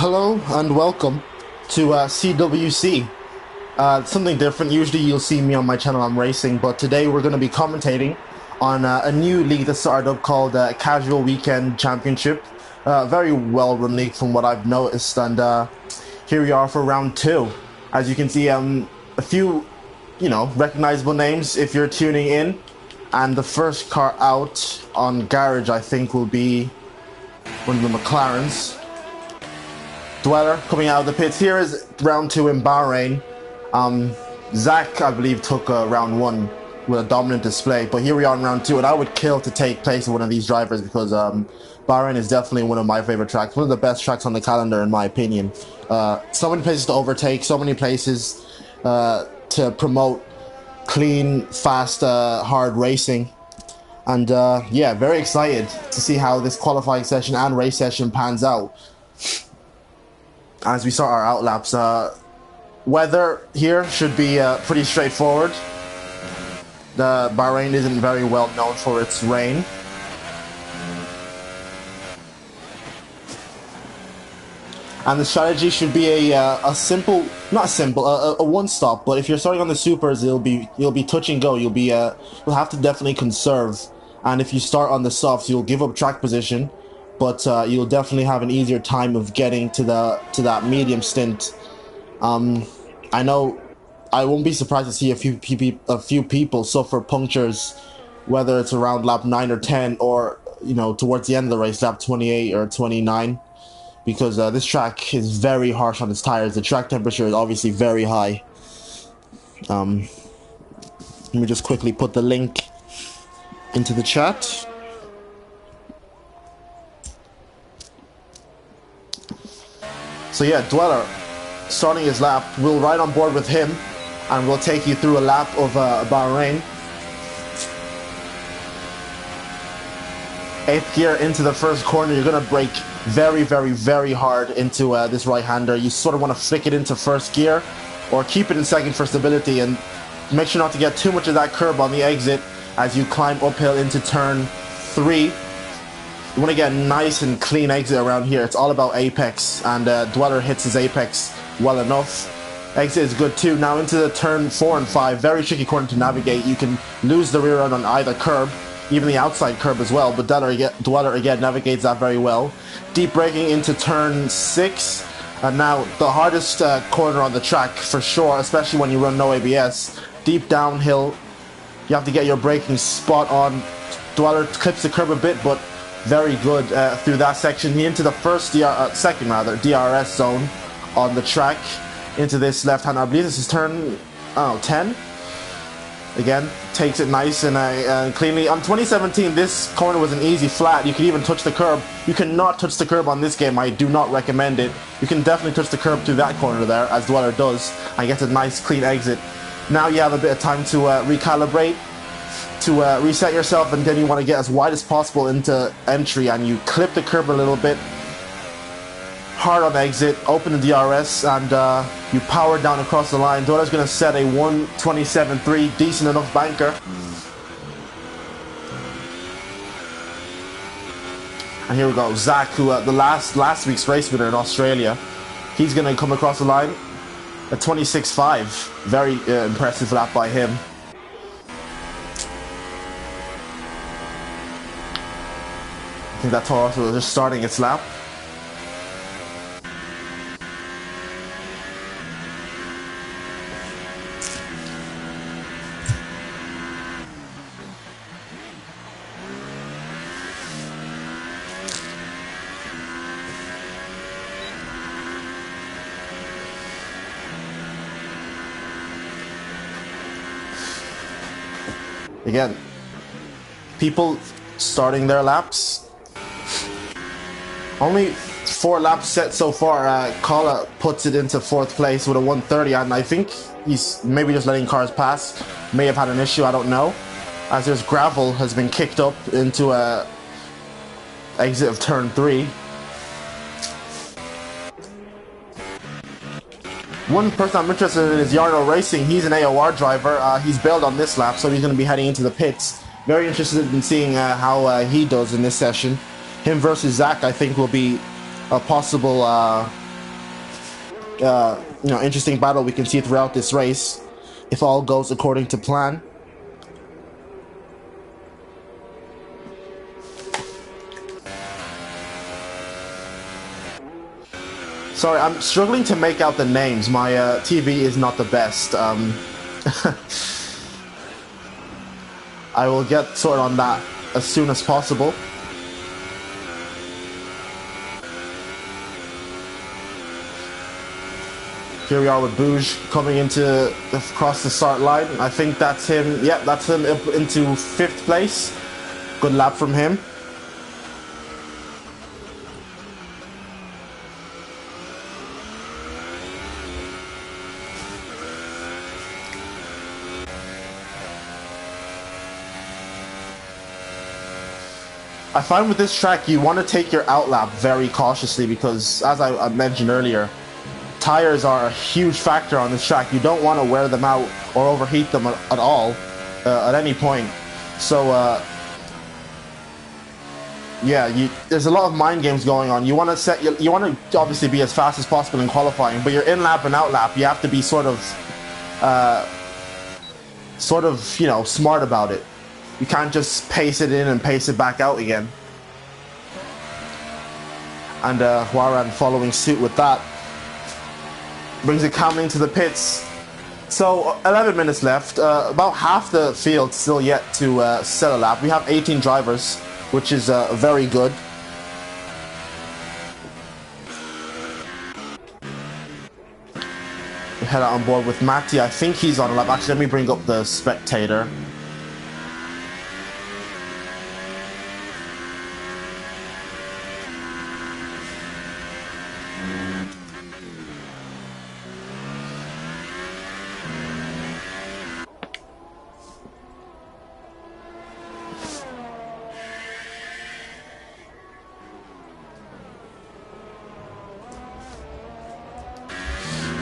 Hello and welcome to CWC. Something different. Usually you'll see me on my channel, I'm racing, but today we're going to be commentating on a new league that started up called Casual Weekend Championship. Very well run league from what I've noticed, and here we are for round 2. As you can see, a few, recognizable names if you're tuning in, and the first car out on garage I think will be one of the McLarens. Dweller coming out of the pits. Here is round 2 in Bahrain. Zach, I believe, took round 1 with a dominant display, but here we are in round 2, and I would kill to take place of one of these drivers because Bahrain is definitely one of my favorite tracks, one of the best tracks on the calendar in my opinion. So many places to overtake, so many places to promote clean, fast, hard racing, and yeah, very excited to see how this qualifying session and race session pans out. As we start our out laps, weather here should be pretty straightforward. The Bahrain isn't very well known for its rain. And the strategy should be a simple, not simple, a one stop. But if you're starting on the supers, you'll be touch and go. You'll have to definitely conserve. And if you start on the softs, you'll give up track position. But you'll definitely have an easier time of getting to that medium stint. I know I won't be surprised to see a few people suffer punctures, whether it's around lap 9 or 10, or towards the end of the race, lap 28 or 29, because this track is very harsh on its tires. The track temperature is obviously very high. Let me just quickly put the link into the chat. So yeah, Dweller starting his lap. We'll ride on board with him and we'll take you through a lap of Bahrain. 8th gear into the first corner. You're going to brake very, very, very hard into this right-hander. You sort of want to flick it into first gear or keep it in second for stability, and make sure not to get too much of that curb on the exit as you climb uphill into turn 3. You want to get a nice and clean exit around here. It's all about apex, and Dweller hits his apex well enough. Exit is good too. Now into the turn 4 and 5. Very tricky corner to navigate. You can lose the rear end on either curb, even the outside curb as well, but Dweller again navigates that very well. Deep braking into turn 6. And now the hardest corner on the track for sure, especially when you run no ABS. Deep downhill. You have to get your braking spot on. Dweller clips the curb a bit, but very good through that section. He into the second DRS zone on the track, into this left hand. I believe this is turn 10. Again, takes it nice and cleanly. On 2017, this corner was an easy flat. You could even touch the curb. You cannot touch the curb on this game. I do not recommend it. You can definitely touch the curb through that corner there, as Dweller does, and gets a nice clean exit. Now you have a bit of time to recalibrate, to reset yourself, and then you want to get as wide as possible into entry, and you clip the curb a little bit hard on exit, open the DRS, and you power down across the line. Dweller's going to set a 1:27.3, decent enough banker. And here we go, Zach, who the last week's race winner in Australia, he's going to come across the line at 26.5. Very impressive lap by him. I think that Toro was just starting its lap. Again, people starting their laps. Only 4 laps set so far. Kala puts it into 4th place with a 1:30, and I think he's maybe just letting cars pass. May have had an issue, I don't know. As there's gravel has been kicked up into a exit of turn 3. One person I'm interested in is Yarno Racing. He's an AOR driver. He's bailed on this lap, so he's going to be heading into the pits. Very interested in seeing how he does in this session. Him versus Zach, I think, will be a possible interesting battle we can see throughout this race, if all goes according to plan. Sorry, I'm struggling to make out the names. My TV is not the best. I will get sorted on that as soon as possible. Here we are with Bouge coming across the start line. I think that's him. Yep, that's him up into 5th place. Good lap from him. I find with this track you want to take your outlap very cautiously because, as I mentioned earlier, tires are a huge factor on this track. You don't want to wear them out or overheat them at all at any point. So yeah, there's a lot of mind games going on. You want to obviously be as fast as possible in qualifying, but your in lap and out lap you have to be sort of smart about it. You can't just pace it in and pace it back out again. And Huaran following suit with that. Brings it calmly into the pits. So 11 minutes left. About half the field still yet to set a lap. We have 18 drivers, which is very good. We head out on board with Matty. I think he's on a lap. Actually, let me bring up the spectator.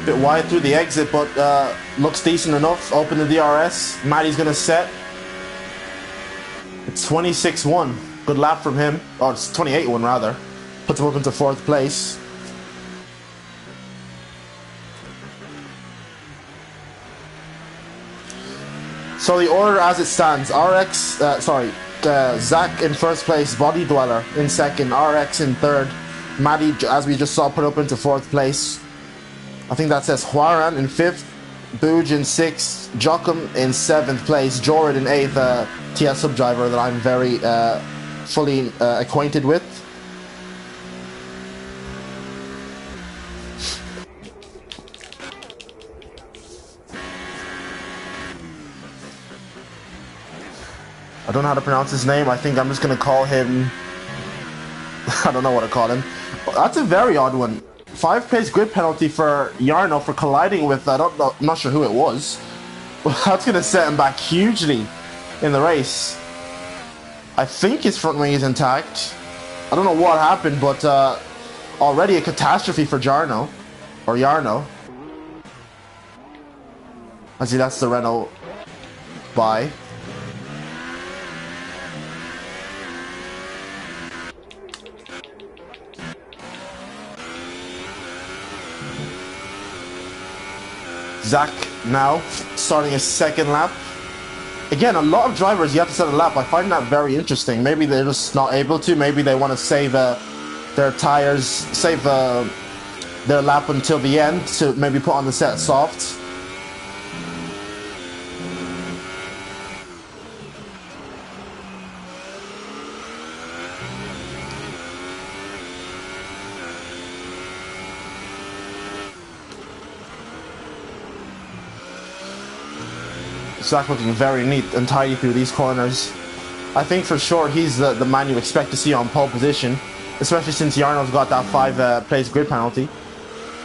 Bit wide through the exit, but looks decent enough. Open the DRS. Matty's gonna set. It's 26-1. Good lap from him. Oh, it's 28-1 rather. Puts him up into 4th place. So the order as it stands: Zach in 1st place, Body Dweller in 2nd, RX in 3rd, Matty, as we just saw, put up into 4th place. I think that says Huaran in 5th, Bouge in 6th, Jochum in 7th place, Jorid in 8th, TS sub driver that I'm very fully acquainted with. I don't know how to pronounce his name. I think I'm just going to call him... I don't know what to call him. That's a very odd one. 5-place grid penalty for Jarno for colliding with, I'm not sure who it was. Well, that's going to set him back hugely in the race. I think his front wing is intact. I don't know what happened, but already a catastrophe for Jarno. Or Jarno. As he lets the Renault by. Zach now starting his 2nd lap. Again, a lot of drivers you have to set a lap. I find that very interesting. Maybe they're just not able to. Maybe they want to save their tires, save their lap until the end to maybe put on the set soft. Zach looking very neat and tidy through these corners. I think for sure he's the man you expect to see on pole position, especially since Jarno's got that 5-place grid penalty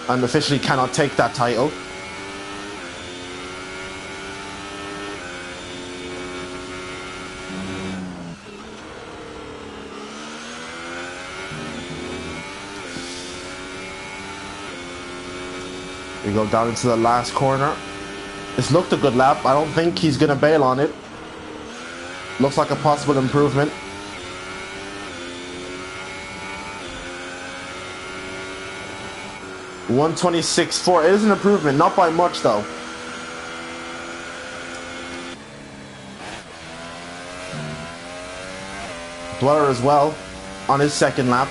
and officially cannot take that title. We go down into the last corner. This looked a good lap. I don't think he's going to bail on it. Looks like a possible improvement. 126.4. It is an improvement, not by much though. Dweller as well on his second lap.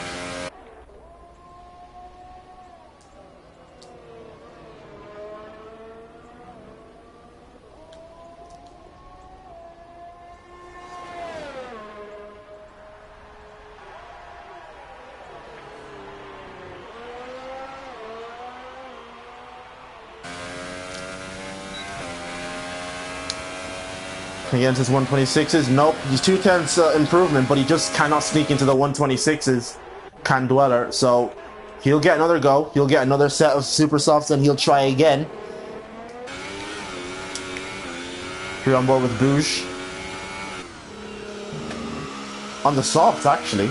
Against his 126s, nope, he's 2/10 improvement, but he just cannot sneak into the 126s, can Dweller, so he'll get another go, he'll get another set of super softs and he'll try again. Here on board with Bouge. On the softs, actually.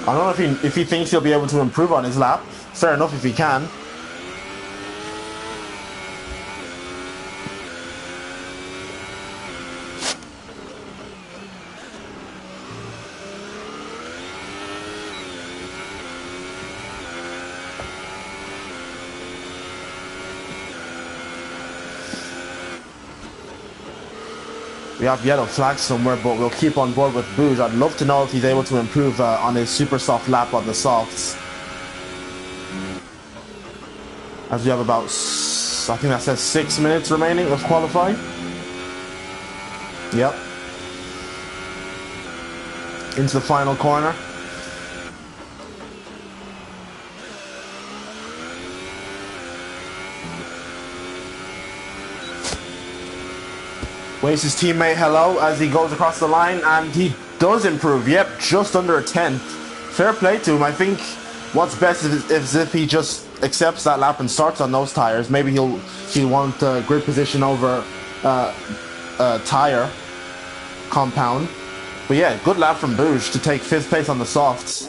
I don't know if he thinks he'll be able to improve on his lap. Fair enough if he can. We have yellow flags somewhere, but we'll keep on board with Bouge. I'd love to know if he's able to improve on his super soft lap on the softs. As we have about, I think that says 6 minutes remaining of qualifying. Yep. Into the final corner. Waves his teammate hello as he goes across the line, and he does improve. Yep, just under a 10th. Fair play to him. I think what's best is if he just accepts that lap and starts on those tires. Maybe he'll want grid position over tire compound. But yeah, good lap from Bouge to take 5th place on the softs.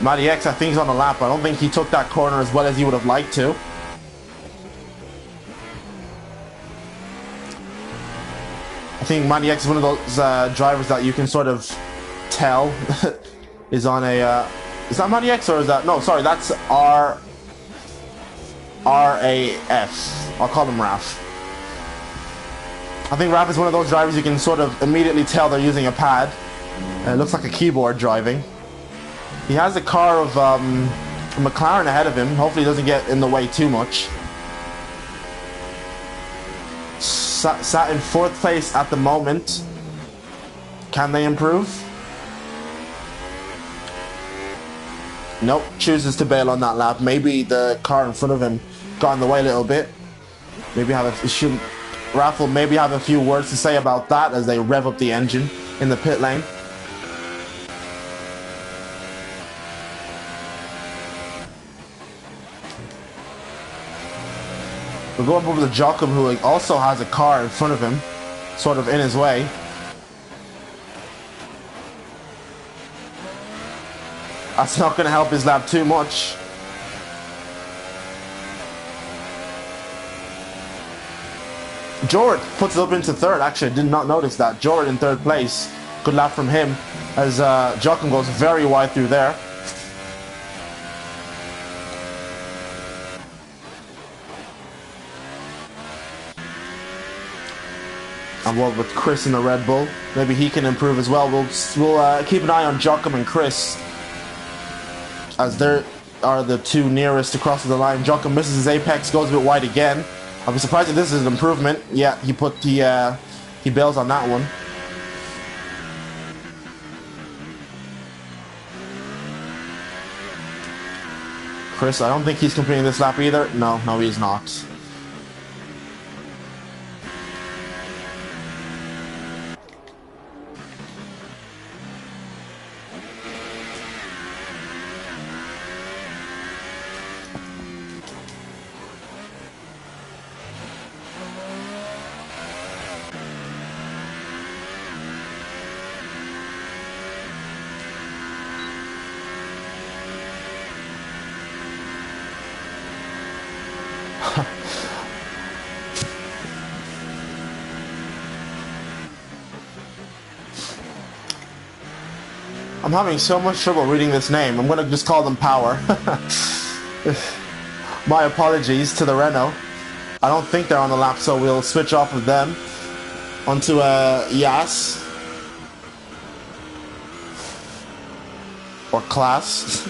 Matty X, I think he's on the lap. I don't think he took that corner as well as he would have liked to. I think Matty X is one of those drivers that you can sort of tell is on a... is that Matty X or is that... No, sorry, that's RAF. I'll call him Raf. I think Raf is one of those drivers you can sort of immediately tell they're using a pad. It looks like a keyboard driving. He has a car of McLaren ahead of him. Hopefully he doesn't get in the way too much. Sat in 4th place at the moment. Can they improve? Nope, chooses to bail on that lap. Maybe the car in front of him got in the way a little bit. Maybe Raf will maybe have a few words to say about that as they rev up the engine in the pit lane. We're going over to Joachim, who also has a car in front of him, sort of in his way. That's not going to help his lap too much. Jord puts it up into 3rd. Actually, I did not notice that. Jord in 3rd place. Good lap from him as Joachim goes very wide through there. I'm well with Chris in the Red Bull. Maybe he can improve as well. We'll keep an eye on Joachim and Chris, as they are the two nearest to crossing the line. Joachim misses his apex, goes a bit wide again. I'll be surprised if this is an improvement. Yeah, he bails on that one. Chris, I don't think he's completing this lap either. No, he's not. I'm having so much trouble reading this name. I'm gonna just call them Power. My apologies to the Renault. I don't think they're on the lap, so we'll switch off of them onto Yas or Class.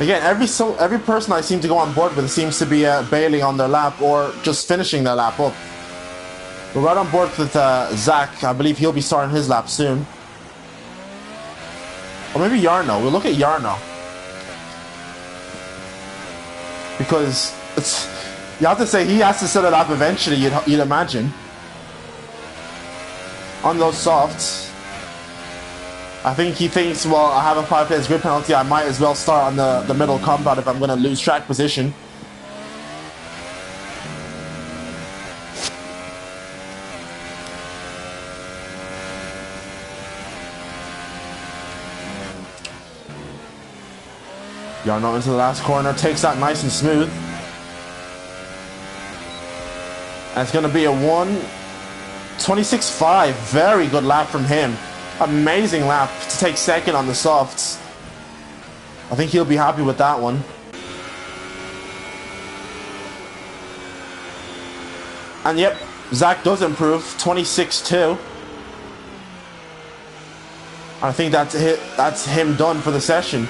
Again, every person I seem to go on board with seems to be bailing on their lap or just finishing their lap up. We're right on board with Zach. I believe he'll be starting his lap soon. Or maybe Yarno. We'll look at Yarno. Because you have to say he has to set it up eventually, you'd imagine. On those softs. I think he thinks, well, I have a 5 place grid penalty, I might as well start on the middle compound if I'm going to lose track position. Yarno into the last corner, takes that nice and smooth. And it's going to be a 1:26.5. Very good lap from him. Amazing lap to take second on the softs. I think he'll be happy with that one. And yep, Zach does improve, 26.2. I think that's him done for the session.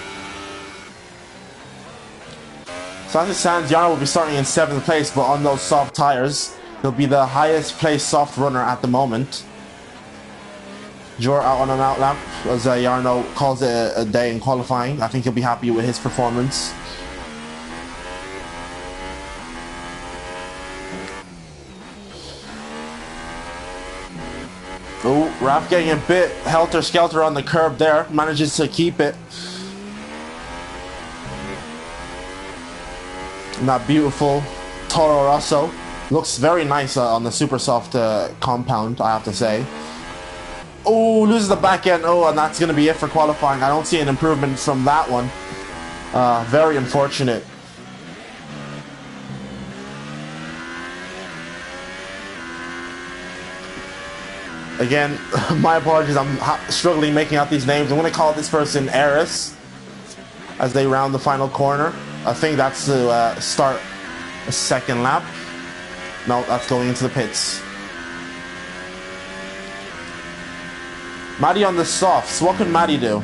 So as it stands, Yarno will be starting in 7th place, but on those soft tires, he'll be the highest placed soft runner at the moment. Jor out on an out lap, as Yarno calls it a day in qualifying. I think he'll be happy with his performance. Oh, Raf getting a bit helter-skelter on the curb there. Manages to keep it. And that beautiful Toro Rosso. Looks very nice on the super soft compound, I have to say. Oh, loses the back end. Oh, and that's going to be it for qualifying. I don't see an improvement from that one. Very unfortunate. Again, my apologies. I'm struggling making out these names. I'm going to call this person Eris as they round the final corner. I think that's to start a second lap. No, that's going into the pits. Maddie on the softs. What can Maddie do?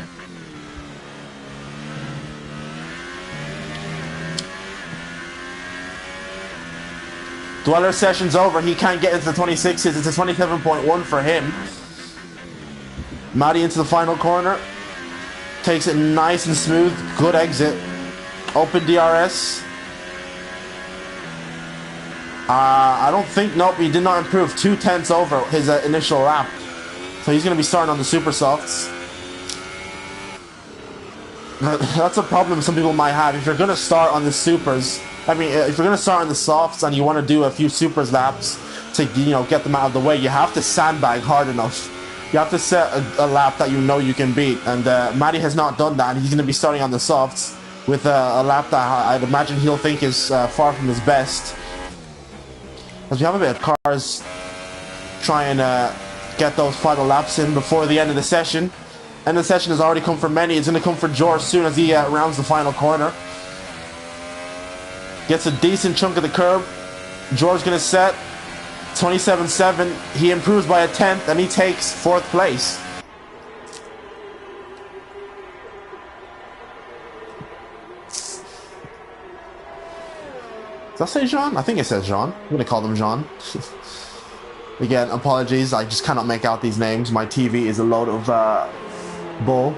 Dweller session's over. He can't get into the 26s. It's a 27.1 for him. Maddie into the final corner. Takes it nice and smooth. Good exit. Open DRS. I don't think, nope, he did not improve. 0.2 over his initial lap. So he's going to be starting on the super softs. That's a problem some people might have. If you're going to start on the supers, I mean, if you're going to start on the softs and you want to do a few supers laps to, you know, get them out of the way, you have to sandbag hard enough. You have to set a lap that you know you can beat. And Matty has not done that. And he's going to be starting on the softs with a lap that I'd imagine he'll think is far from his best. As we have a bit of cars try and get those final laps in before the end of the session. And the session has already come for many. It's going to come for George as soon as he rounds the final corner. Gets a decent chunk of the curb. George going to set 27.7. He improves by a 10th and he takes 4th place. Does that say Jean? I think it says Jean. I'm going to call them Jean. Again, apologies. I just cannot make out these names. My TV is a load of bull.